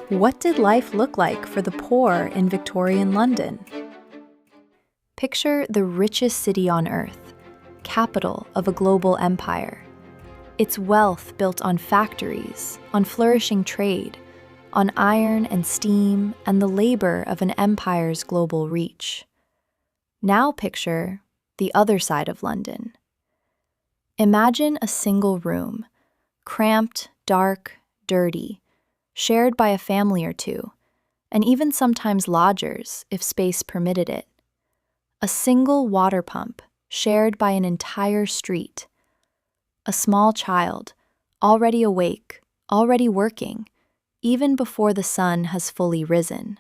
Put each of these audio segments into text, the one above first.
What did life look like for the poor in Victorian London? Picture the richest city on earth, capital of a global empire. Its wealth built on factories, on flourishing trade, on iron and steam, and the labor of an empire's global reach. Now picture the other side of London. Imagine a single room, cramped, dark, dirty, shared by a family or two, and even sometimes lodgers if space permitted it. A single water pump shared by an entire street. A small child, already awake, already working, even before the sun has fully risen.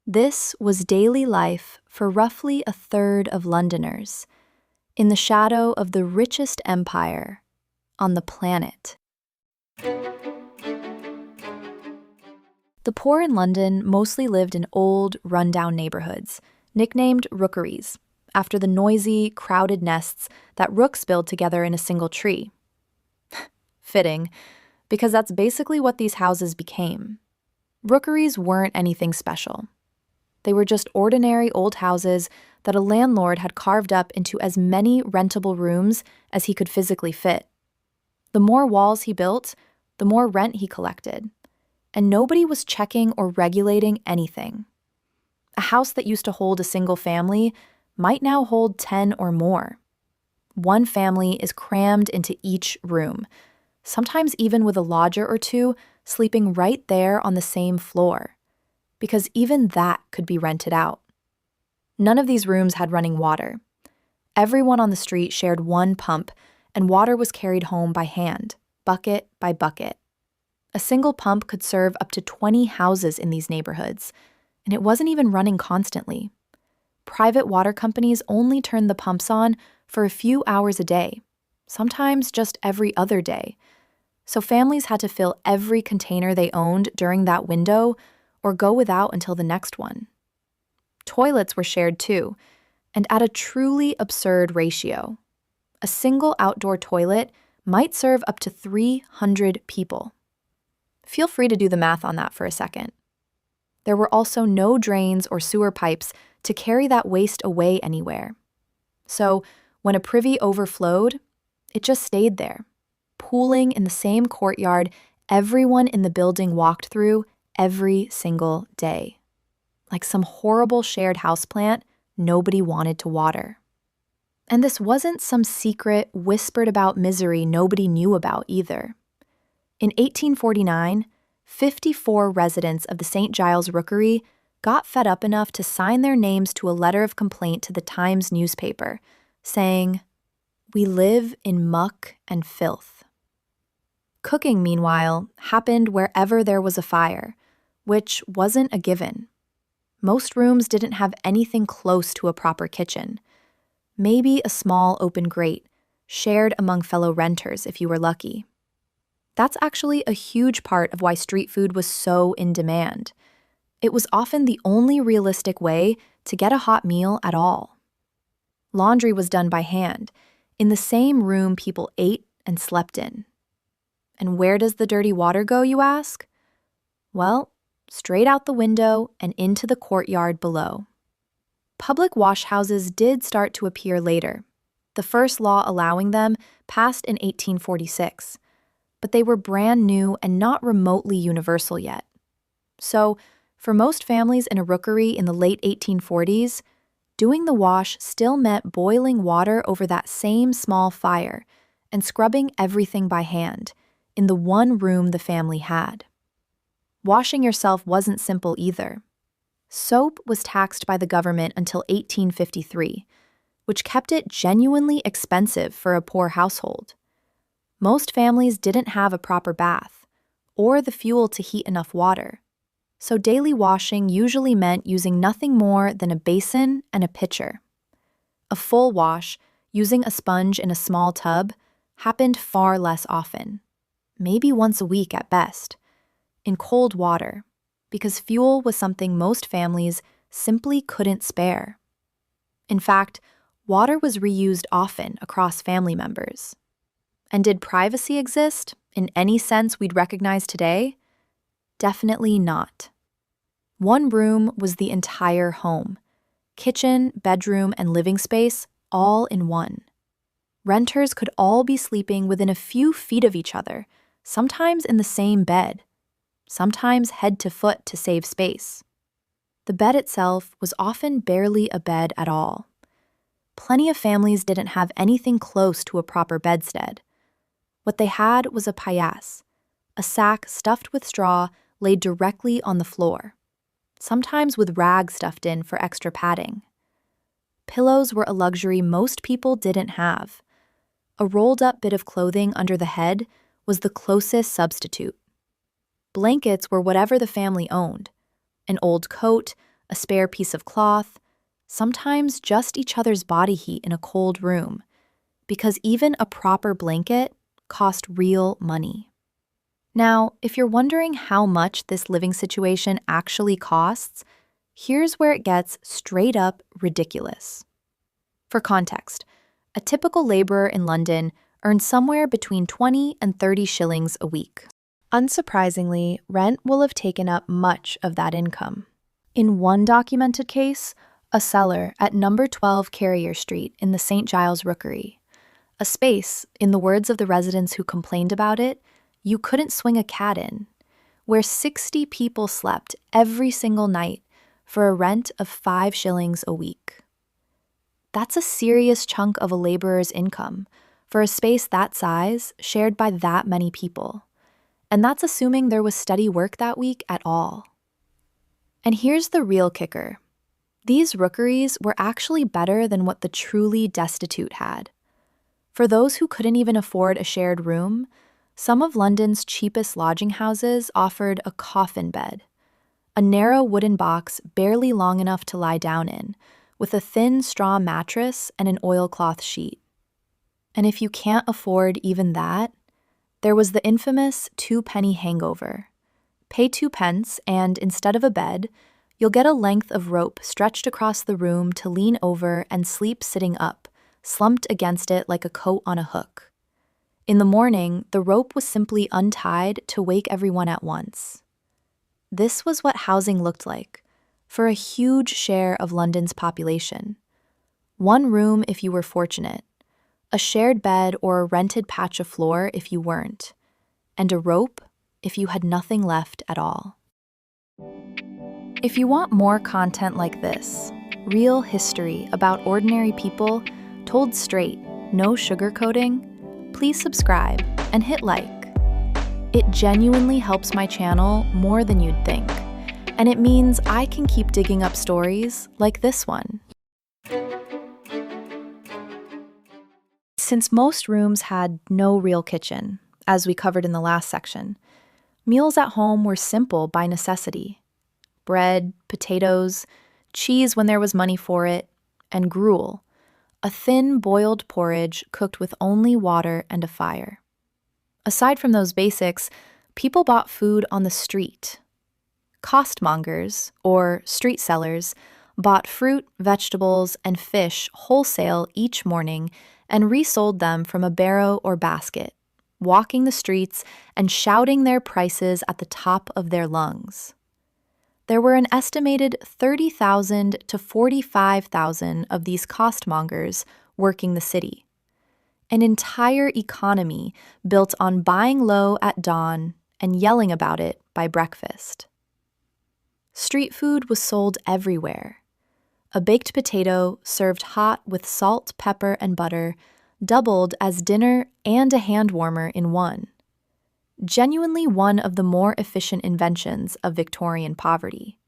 This was daily life for roughly a third of Londoners, in the shadow of the richest empire on the planet. The poor in London mostly lived in old, run-down neighborhoods, nicknamed Rookeries, after the noisy, crowded nests that rooks build together in a single tree. Fitting, because that's basically what these houses became. Rookeries weren't anything special. They were just ordinary old houses that a landlord had carved up into as many rentable rooms as he could physically fit. The more walls he built, the more rent he collected. And nobody was checking or regulating anything. A house that used to hold a single family might now hold 10 or more. One family is crammed into each room, sometimes even with a lodger or two sleeping right there on the same floor, because even that could be rented out. None of these rooms had running water. Everyone on the street shared one pump, and water was carried home by hand, bucket by bucket. A single pump could serve up to 20 houses in these neighborhoods, and it wasn't even running constantly. Private water companies only turned the pumps on for a few hours a day, sometimes just every other day. So families had to fill every container they owned during that window or go without until the next one. Toilets were shared too, and at a truly absurd ratio. A single outdoor toilet might serve up to 300 people. Feel free to do the math on that for a second. There were also no drains or sewer pipes to carry that waste away anywhere. So when a privy overflowed, it just stayed there, pooling in the same courtyard everyone in the building walked through every single day. Like some horrible shared houseplant nobody wanted to water. And this wasn't some secret, whispered about misery nobody knew about either. In 1849, 54 residents of the St. Giles Rookery got fed up enough to sign their names to a letter of complaint to the Times newspaper, saying, "We live in muck and filth." Cooking, meanwhile, happened wherever there was a fire, which wasn't a given. Most rooms didn't have anything close to a proper kitchen. Maybe a small open grate, shared among fellow renters if you were lucky. That's actually a huge part of why street food was so in demand. It was often the only realistic way to get a hot meal at all. Laundry was done by hand, in the same room people ate and slept in. And where does the dirty water go, you ask? Well, straight out the window and into the courtyard below. Public wash houses did start to appear later. The first law allowing them passed in 1846. But they were brand new and not remotely universal yet. So, for most families in a rookery in the late 1840s, doing the wash still meant boiling water over that same small fire and scrubbing everything by hand in the one room the family had. Washing yourself wasn't simple either. Soap was taxed by the government until 1853, which kept it genuinely expensive for a poor household. Most families didn't have a proper bath or the fuel to heat enough water, so daily washing usually meant using nothing more than a basin and a pitcher. A full wash, using a sponge in a small tub, happened far less often, maybe once a week at best, in cold water, because fuel was something most families simply couldn't spare. In fact, water was reused often across family members. And did privacy exist, in any sense we'd recognize today? Definitely not. One room was the entire home. Kitchen, bedroom, and living space, all in one. Renters could all be sleeping within a few feet of each other, sometimes in the same bed, sometimes head to foot to save space. The bed itself was often barely a bed at all. Plenty of families didn't have anything close to a proper bedstead. What they had was a paillasse, a sack stuffed with straw laid directly on the floor, sometimes with rags stuffed in for extra padding. Pillows were a luxury most people didn't have. A rolled-up bit of clothing under the head was the closest substitute. Blankets were whatever the family owned, an old coat, a spare piece of cloth, sometimes just each other's body heat in a cold room, because even a proper blanket cost real money. Now, if you're wondering how much this living situation actually costs, here's where it gets straight up ridiculous. For context, a typical laborer in London earns somewhere between 20 and 30 shillings a week. Unsurprisingly, rent will have taken up much of that income. In one documented case, a cellar at number 12 Carrier Street in the St. Giles Rookery, a space, in the words of the residents who complained about it, you couldn't swing a cat in, where 60 people slept every single night for a rent of 5 shillings a week. That's a serious chunk of a laborer's income for a space that size shared by that many people. And that's assuming there was steady work that week at all. And here's the real kicker. These rookeries were actually better than what the truly destitute had. For those who couldn't even afford a shared room, some of London's cheapest lodging houses offered a coffin bed, a narrow wooden box barely long enough to lie down in, with a thin straw mattress and an oilcloth sheet. And if you can't afford even that, there was the infamous 2-penny hangover. Pay 2 pence and, instead of a bed, you'll get a length of rope stretched across the room to lean over and sleep sitting up, slumped against it like a coat on a hook. In the morning, the rope was simply untied to wake everyone at once. This was what housing looked like for a huge share of London's population. One room if you were fortunate, a shared bed or a rented patch of floor if you weren't, and a rope if you had nothing left at all. If you want more content like this, real history about ordinary people told straight, no sugarcoating, please subscribe and hit like. It genuinely helps my channel more than you'd think, and it means I can keep digging up stories like this one. Since most rooms had no real kitchen, as we covered in the last section, meals at home were simple by necessity. Bread, potatoes, cheese when there was money for it, and gruel, a thin boiled porridge cooked with only water and a fire. Aside from those basics, people bought food on the street. Costmongers, or street sellers, bought fruit, vegetables, and fish wholesale each morning and resold them from a barrow or basket, walking the streets and shouting their prices at the top of their lungs. There were an estimated 30,000 to 45,000 of these costmongers working the city. An entire economy built on buying low at dawn and yelling about it by breakfast. Street food was sold everywhere. A baked potato served hot with salt, pepper, and butter doubled as dinner and a hand warmer in one. Genuinely one of the more efficient inventions of Victorian poverty.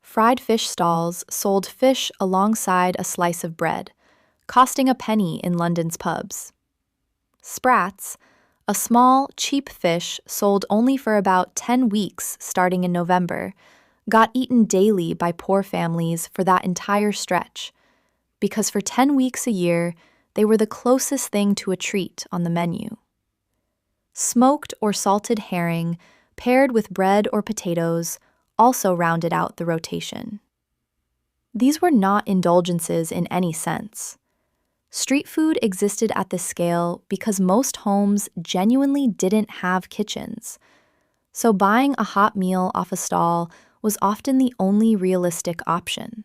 Fried fish stalls sold fish alongside a slice of bread, costing a penny in London's pubs. Sprats, a small, cheap fish sold only for about 10 weeks starting in November, got eaten daily by poor families for that entire stretch, because for 10 weeks a year, they were the closest thing to a treat on the menu. Smoked or salted herring, paired with bread or potatoes, also rounded out the rotation. These were not indulgences in any sense. Street food existed at this scale because most homes genuinely didn't have kitchens. So buying a hot meal off a stall was often the only realistic option.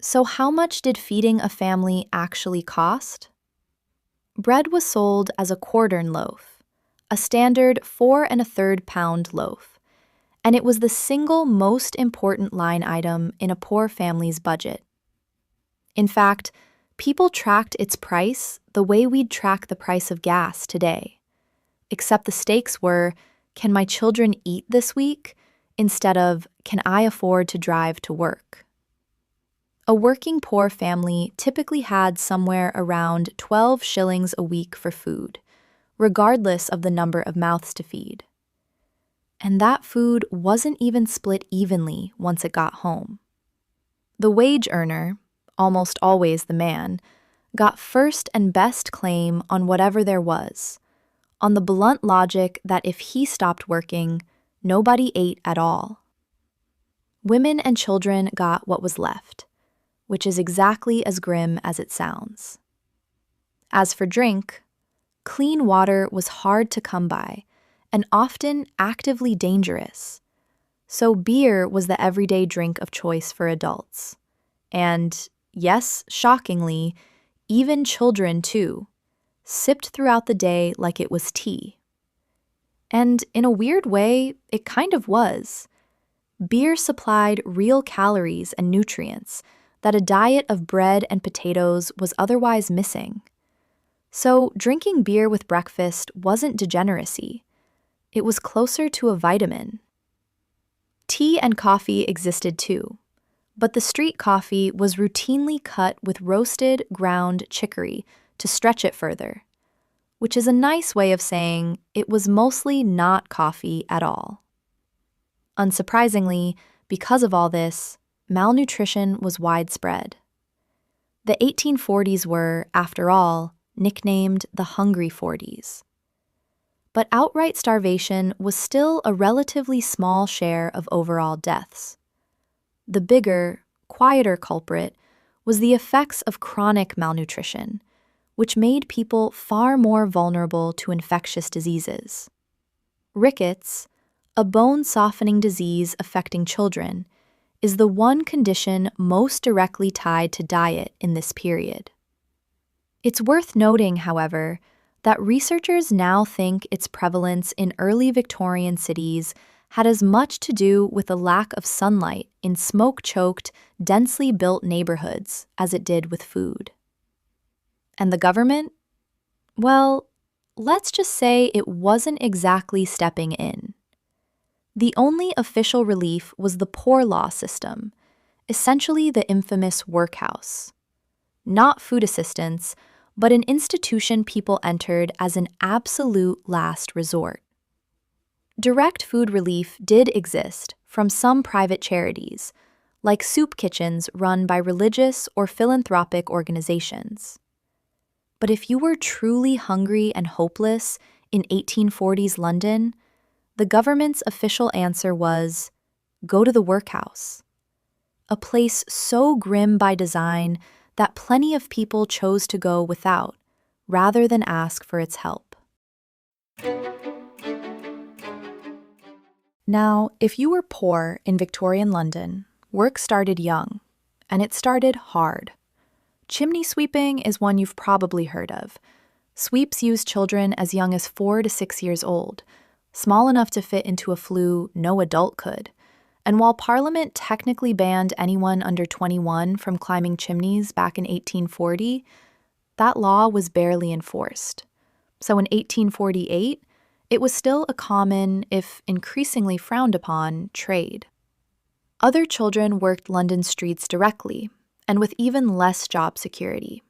So how much did feeding a family actually cost? Bread was sold as a quartern loaf, a standard 4 1/3 pound loaf, and it was the single most important line item in a poor family's budget. In fact, people tracked its price the way we'd track the price of gas today, except the stakes were, can my children eat this week, instead of, can I afford to drive to work? A working poor family typically had somewhere around 12 shillings a week for food, regardless of the number of mouths to feed. And that food wasn't even split evenly once it got home. The wage earner, almost always the man, got first and best claim on whatever there was, on the blunt logic that if he stopped working, nobody ate at all. Women and children got what was left, which is exactly as grim as it sounds. As for drink, clean water was hard to come by and often actively dangerous. So beer was the everyday drink of choice for adults. And, yes, shockingly, even children too, sipped throughout the day like it was tea. And in a weird way, it kind of was. Beer supplied real calories and nutrients that a diet of bread and potatoes was otherwise missing. So drinking beer with breakfast wasn't degeneracy. It was closer to a vitamin. Tea and coffee existed too, but the street coffee was routinely cut with roasted, ground chicory to stretch it further, which is a nice way of saying it was mostly not coffee at all. Unsurprisingly, because of all this, malnutrition was widespread. The 1840s were, after all, nicknamed the Hungry Forties. But outright starvation was still a relatively small share of overall deaths. The bigger, quieter culprit was the effects of chronic malnutrition, which made people far more vulnerable to infectious diseases. Rickets, a bone-softening disease affecting children, is the one condition most directly tied to diet in this period. It's worth noting, however, that researchers now think its prevalence in early Victorian cities had as much to do with a lack of sunlight in smoke-choked, densely built neighborhoods as it did with food. And the government? Well, let's just say it wasn't exactly stepping in. The only official relief was the poor law system, essentially the infamous workhouse. Not food assistance, but an institution people entered as an absolute last resort. Direct food relief did exist from some private charities, like soup kitchens run by religious or philanthropic organizations. But if you were truly hungry and hopeless in 1840s London, the government's official answer was, go to the workhouse. A place so grim by design that plenty of people chose to go without, rather than ask for its help. Now, if you were poor in Victorian London, work started young, and it started hard. Chimney sweeping is one you've probably heard of. Sweeps used children as young as 4 to 6 years old, small enough to fit into a flue no adult could. And while Parliament technically banned anyone under 21 from climbing chimneys back in 1840, that law was barely enforced. So in 1848, it was still a common, if increasingly frowned upon, trade. Other children worked London streets directly, and with even less job security.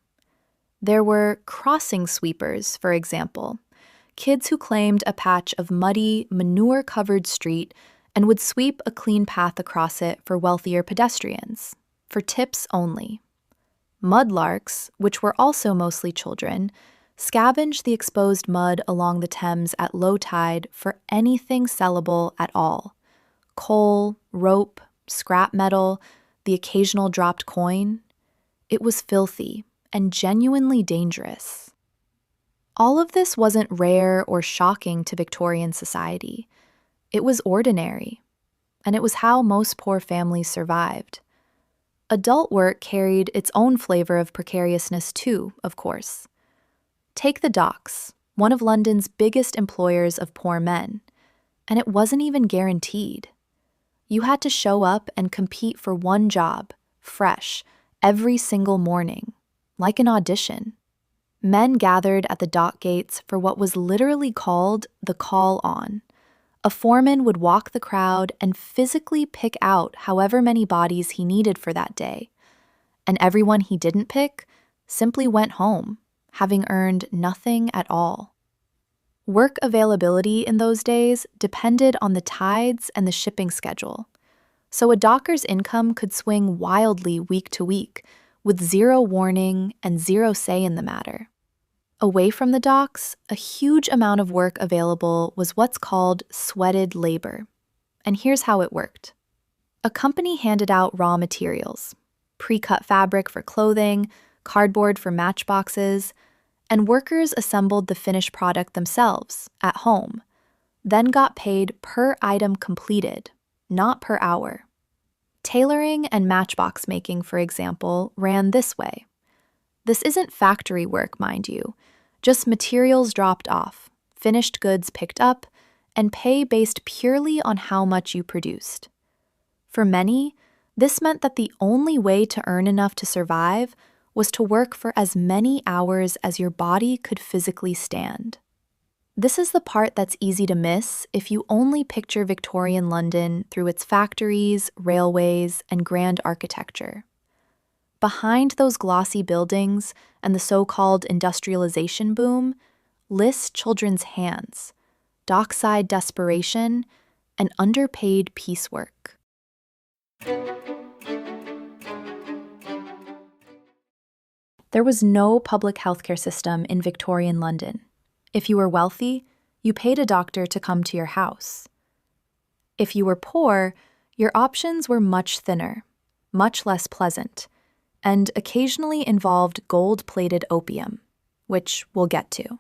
There were crossing sweepers, for example, kids who claimed a patch of muddy, manure-covered street and would sweep a clean path across it for wealthier pedestrians, for tips only. Mudlarks, which were also mostly children, scavenged the exposed mud along the Thames at low tide for anything sellable at all: coal, rope, scrap metal, the occasional dropped coin. It was filthy and genuinely dangerous. All of this wasn't rare or shocking to Victorian society. It was ordinary, and it was how most poor families survived. Adult work carried its own flavor of precariousness too, of course. Take the docks, one of London's biggest employers of poor men, and it wasn't even guaranteed. You had to show up and compete for one job, fresh, every single morning, like an audition. Men gathered at the dock gates for what was literally called the call-on. A foreman would walk the crowd and physically pick out however many bodies he needed for that day. And everyone he didn't pick simply went home, having earned nothing at all. Work availability in those days depended on the tides and the shipping schedule. So a docker's income could swing wildly week to week, with zero warning and zero say in the matter. Away from the docks, a huge amount of work available was what's called sweated labor. And here's how it worked. A company handed out raw materials, pre-cut fabric for clothing, cardboard for matchboxes, and workers assembled the finished product themselves, at home, then got paid per item completed, not per hour. Tailoring and matchbox making, for example, ran this way. This isn't factory work, mind you, just materials dropped off, finished goods picked up, and pay based purely on how much you produced. For many, this meant that the only way to earn enough to survive was to work for as many hours as your body could physically stand. This is the part that's easy to miss if you only picture Victorian London through its factories, railways, and grand architecture. Behind those glossy buildings and the so-called industrialization boom, list children's hands, dockside desperation, and underpaid piecework. There was no public healthcare system in Victorian London. If you were wealthy, you paid a doctor to come to your house. If you were poor, your options were much thinner, much less pleasant, and occasionally involved gold-plated opium, which we'll get to.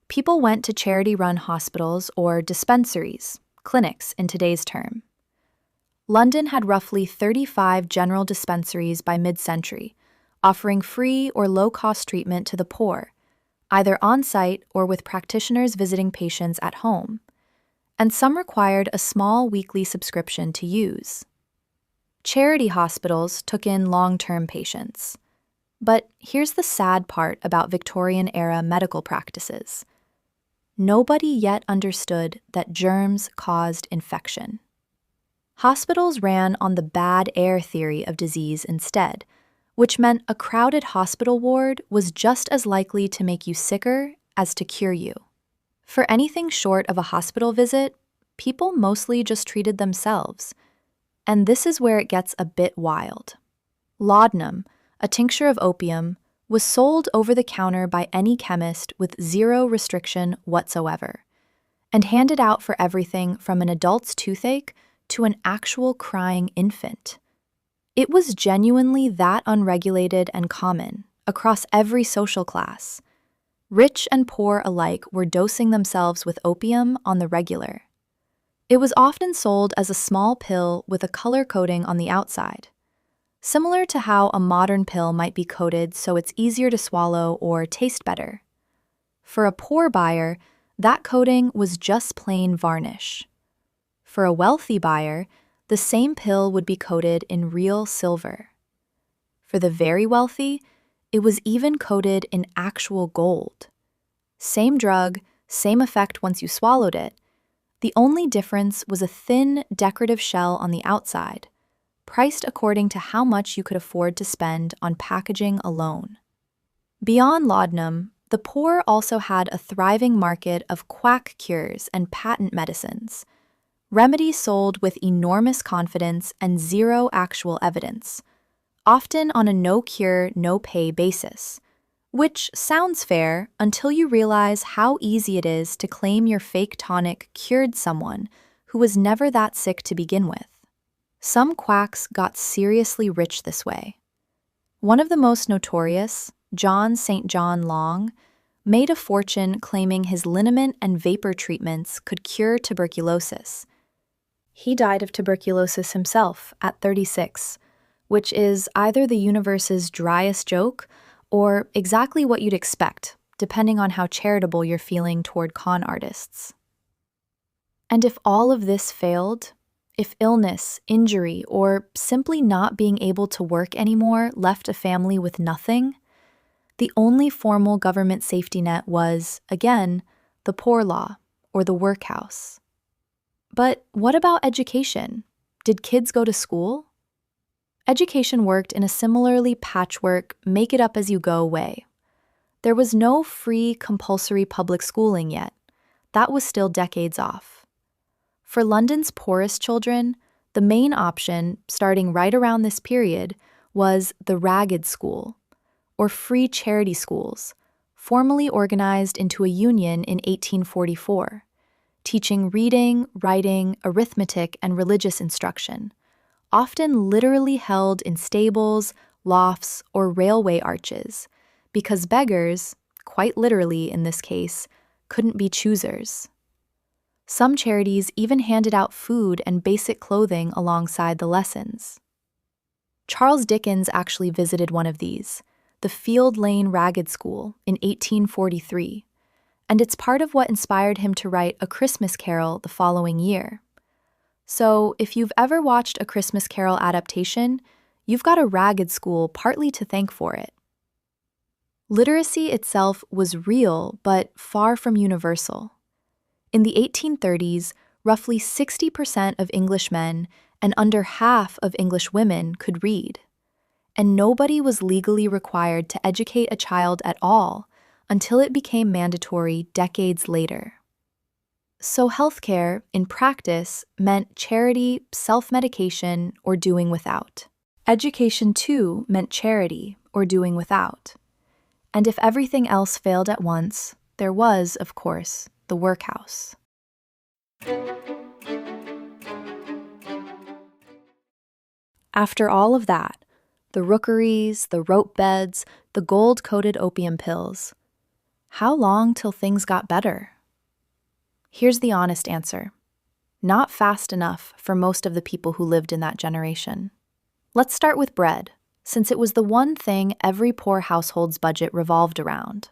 People went to charity-run hospitals or dispensaries, clinics in today's term. London had roughly 35 general dispensaries by mid-century, offering free or low-cost treatment to the poor, either on-site or with practitioners visiting patients at home, and some required a small weekly subscription to use. Charity hospitals took in long-term patients. But here's the sad part about Victorian-era medical practices. Nobody yet understood that germs caused infection. Hospitals ran on the bad air theory of disease instead, which meant a crowded hospital ward was just as likely to make you sicker as to cure you. For anything short of a hospital visit, people mostly just treated themselves. And this is where it gets a bit wild. Laudanum, a tincture of opium, was sold over the counter by any chemist with zero restriction whatsoever, and handed out for everything from an adult's toothache to an actual crying infant. It was genuinely that unregulated and common, across every social class. Rich and poor alike were dosing themselves with opium on the regular. It was often sold as a small pill with a color coating on the outside, similar to how a modern pill might be coated so it's easier to swallow or taste better. For a poor buyer, that coating was just plain varnish. For a wealthy buyer, the same pill would be coated in real silver. For the very wealthy, it was even coated in actual gold. Same drug, same effect once you swallowed it. The only difference was a thin, decorative shell on the outside, priced according to how much you could afford to spend on packaging alone. Beyond laudanum, the poor also had a thriving market of quack cures and patent medicines, remedies sold with enormous confidence and zero actual evidence, often on a no-cure, no-pay basis, which sounds fair until you realize how easy it is to claim your fake tonic cured someone who was never that sick to begin with. Some quacks got seriously rich this way. One of the most notorious, John St. John Long, made a fortune claiming his liniment and vapor treatments could cure tuberculosis. He died of tuberculosis himself at 36, which is either the universe's driest joke or exactly what you'd expect, depending on how charitable you're feeling toward con artists. And if all of this failed, if illness, injury, or simply not being able to work anymore left a family with nothing, the only formal government safety net was, again, the poor law or the workhouse. But what about education? Did kids go to school? Education worked in a similarly patchwork, make-it-up-as-you-go way. There was no free, compulsory public schooling yet. That was still decades off. For London's poorest children, the main option, starting right around this period, was the Ragged School, or free charity schools, formally organized into a union in 1844, teaching reading, writing, arithmetic, and religious instruction, often literally held in stables, lofts, or railway arches, because beggars, quite literally in this case, couldn't be choosers. Some charities even handed out food and basic clothing alongside the lessons. Charles Dickens actually visited one of these, the Field Lane Ragged School, in 1843, and it's part of what inspired him to write A Christmas Carol the following year. So, if you've ever watched a Christmas Carol adaptation, you've got a Ragged School partly to thank for it. Literacy itself was real, but far from universal. In the 1830s, roughly 60% of English men and under half of English women could read. And nobody was legally required to educate a child at all until it became mandatory decades later. So healthcare, in practice, meant charity, self-medication, or doing without. Education, too, meant charity, or doing without. And if everything else failed at once, there was, of course, the workhouse. After all of that, the rookeries, the rope beds, the gold-coated opium pills, how long till things got better? Here's the honest answer. Not fast enough for most of the people who lived in that generation. Let's start with bread, since it was the one thing every poor household's budget revolved around.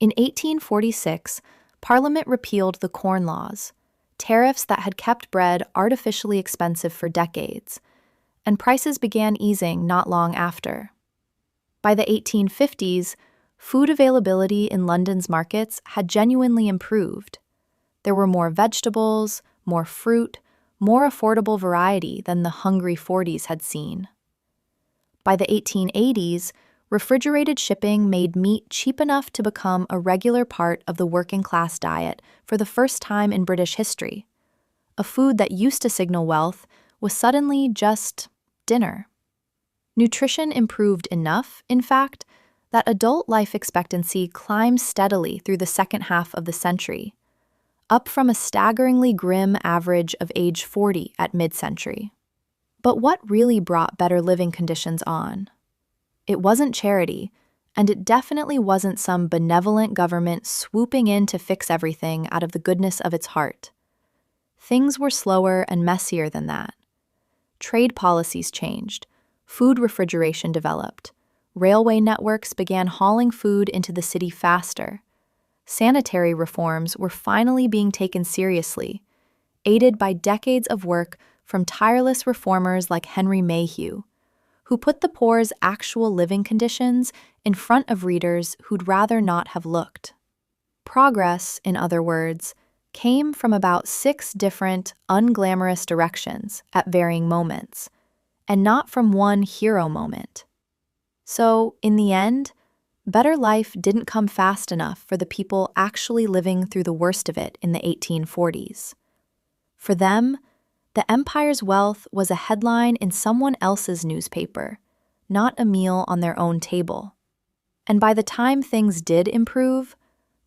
In 1846, Parliament repealed the Corn Laws, tariffs that had kept bread artificially expensive for decades, and prices began easing not long after. By the 1850s, food availability in London's markets had genuinely improved. There were more vegetables, more fruit, more affordable variety than the hungry Forties had seen. By the 1880s, refrigerated shipping made meat cheap enough to become a regular part of the working-class diet for the first time in British history. A food that used to signal wealth was suddenly just dinner. Nutrition improved enough, in fact, that adult life expectancy climbed steadily through the second half of the century, up from a staggeringly grim average of age 40 at mid-century. But what really brought better living conditions on? It wasn't charity, and it definitely wasn't some benevolent government swooping in to fix everything out of the goodness of its heart. Things were slower and messier than that. Trade policies changed, food refrigeration developed, railway networks began hauling food into the city faster. Sanitary reforms were finally being taken seriously, aided by decades of work from tireless reformers like Henry Mayhew, who put the poor's actual living conditions in front of readers who'd rather not have looked. Progress, in other words, came from about 6 different, unglamorous directions at varying moments, and not from one hero moment. So, in the end, better life didn't come fast enough for the people actually living through the worst of it in the 1840s. For them, the empire's wealth was a headline in someone else's newspaper, not a meal on their own table. And by the time things did improve,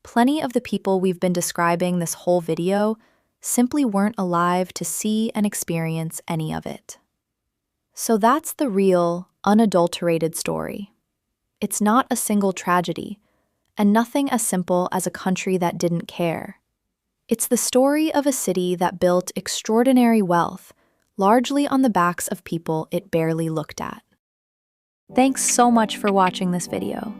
plenty of the people we've been describing this whole video simply weren't alive to see and experience any of it. So that's the real, unadulterated story. It's not a single tragedy, and nothing as simple as a country that didn't care. It's the story of a city that built extraordinary wealth, largely on the backs of people it barely looked at. Thanks so much for watching this video.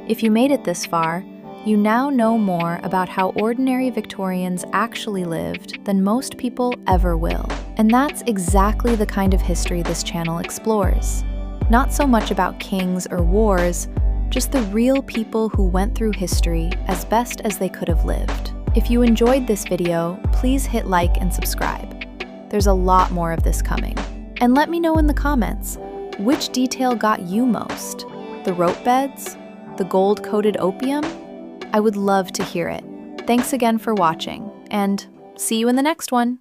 If you made it this far, you now know more about how ordinary Victorians actually lived than most people ever will. And that's exactly the kind of history this channel explores. Not so much about kings or wars, just the real people who went through history as best as they could have lived. If you enjoyed this video, please hit like and subscribe. There's a lot more of this coming. And let me know in the comments, which detail got you most? The rope beds? The gold-coated opium? I would love to hear it. Thanks again for watching, and see you in the next one.